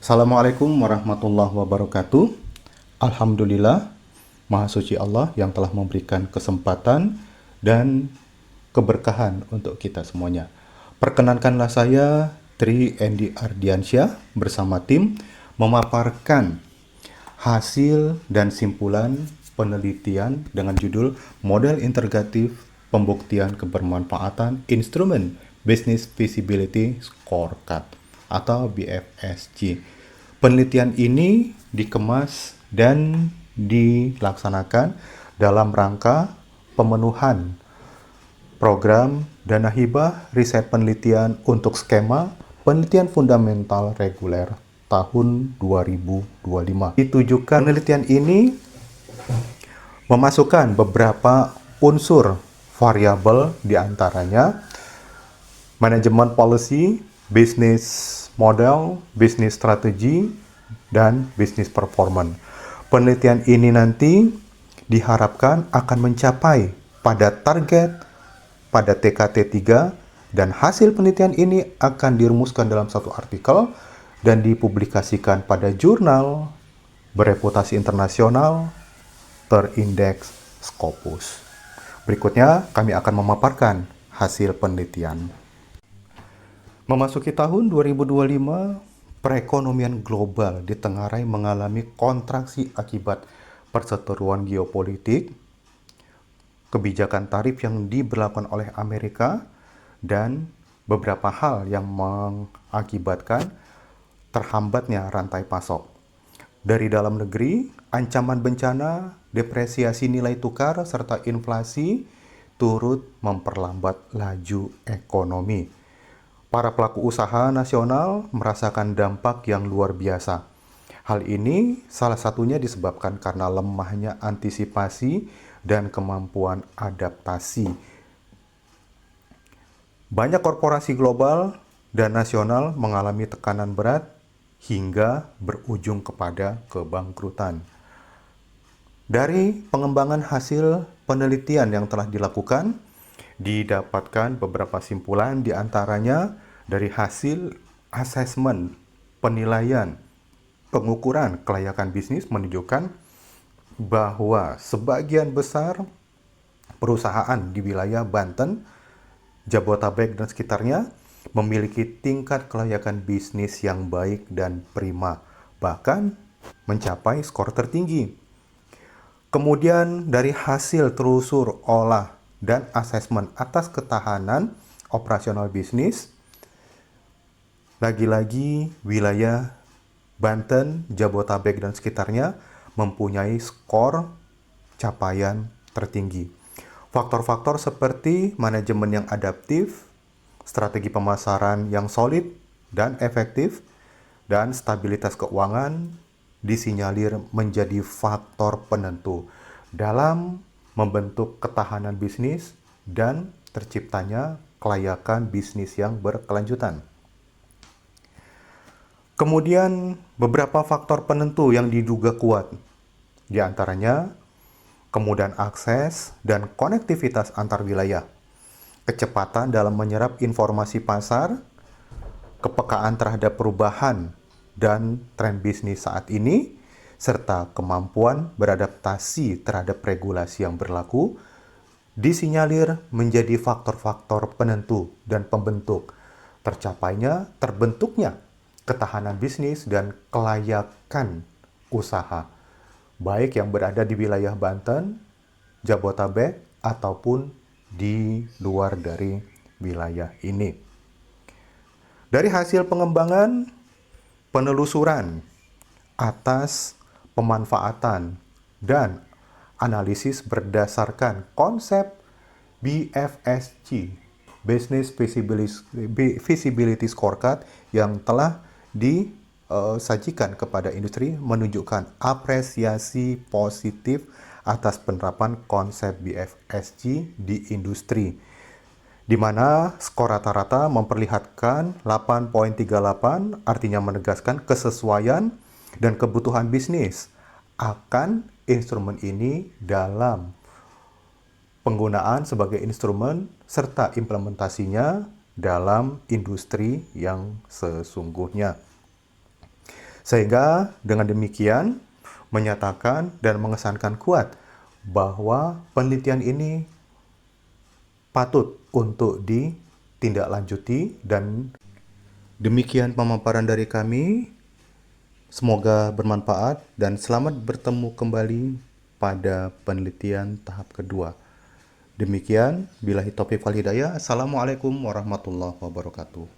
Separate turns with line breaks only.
Assalamualaikum warahmatullahi wabarakatuh. Alhamdulillah, Maha Suci Allah yang telah memberikan kesempatan dan keberkahan untuk kita semuanya. Perkenankanlah saya, Tri Endi Ardiansyah, bersama tim memaparkan hasil dan simpulan penelitian dengan judul Model Integratif Pembuktian Kebermanfaatan Instrumen Business Feasibility Scorecard atau BFSC. Penelitian ini dikemas dan dilaksanakan dalam rangka pemenuhan program dana hibah riset penelitian untuk skema penelitian fundamental reguler tahun 2025. Ditujukan penelitian ini memasukkan beberapa unsur variabel diantaranya manajemen policy, bisnis model, bisnis strategi, dan bisnis performance. Penelitian ini nanti diharapkan akan mencapai pada target pada TKT 3 dan hasil penelitian ini akan dirumuskan dalam satu artikel dan dipublikasikan pada jurnal bereputasi internasional terindeks Scopus. Berikutnya kami akan memaparkan hasil penelitian. Memasuki tahun 2025, perekonomian global ditengarai mengalami kontraksi akibat perseteruan geopolitik, kebijakan tarif yang diberlakukan oleh Amerika, dan beberapa hal yang mengakibatkan terhambatnya rantai pasok. Dari dalam negeri, ancaman bencana, depresiasi nilai tukar, serta inflasi turut memperlambat laju ekonomi. Para pelaku usaha nasional merasakan dampak yang luar biasa. Hal ini salah satunya disebabkan karena lemahnya antisipasi dan kemampuan adaptasi. Banyak korporasi global dan nasional mengalami tekanan berat hingga berujung kepada kebangkrutan. Dari pengembangan hasil penelitian yang telah dilakukan, didapatkan beberapa simpulan diantaranya dari hasil asesmen penilaian pengukuran kelayakan bisnis menunjukkan bahwa sebagian besar perusahaan di wilayah Banten, Jabotabek dan sekitarnya memiliki tingkat kelayakan bisnis yang baik dan prima, bahkan mencapai skor tertinggi. Kemudian dari hasil telusur olah dan asesmen atas ketahanan operasional bisnis, lagi-lagi wilayah Banten, Jabotabek, dan sekitarnya mempunyai skor capaian tertinggi. Faktor-faktor seperti manajemen yang adaptif, strategi pemasaran yang solid dan efektif, dan stabilitas keuangan disinyalir menjadi faktor penentu dalam membentuk ketahanan bisnis dan terciptanya kelayakan bisnis yang berkelanjutan. Kemudian beberapa faktor penentu yang diduga kuat, di antaranya kemudahan akses dan konektivitas antar wilayah, kecepatan dalam menyerap informasi pasar, kepekaan terhadap perubahan dan tren bisnis saat ini, serta kemampuan beradaptasi terhadap regulasi yang berlaku, disinyalir menjadi faktor-faktor penentu dan pembentuk terbentuknya ketahanan bisnis dan kelayakan usaha, baik yang berada di wilayah Banten, Jabotabek, ataupun di luar dari wilayah ini. Dari hasil pengembangan, penelusuran atas pemanfaatan dan analisis berdasarkan konsep BFSC, Business Feasibility Scorecard, yang telah disajikan kepada industri menunjukkan apresiasi positif atas penerapan konsep BFSC di industri, di mana skor rata-rata memperlihatkan 8,38, artinya menegaskan kesesuaian dan kebutuhan bisnis akan instrumen ini dalam penggunaan sebagai instrumen serta implementasinya dalam industri yang sesungguhnya. Sehingga dengan demikian menyatakan dan mengesankan kuat bahwa penelitian ini patut untuk ditindaklanjuti, dan demikian pemaparan dari kami. Semoga bermanfaat dan selamat bertemu kembali pada penelitian tahap kedua. Demikian, billahi taufiq wal hidayah. Assalamualaikum warahmatullahi wabarakatuh.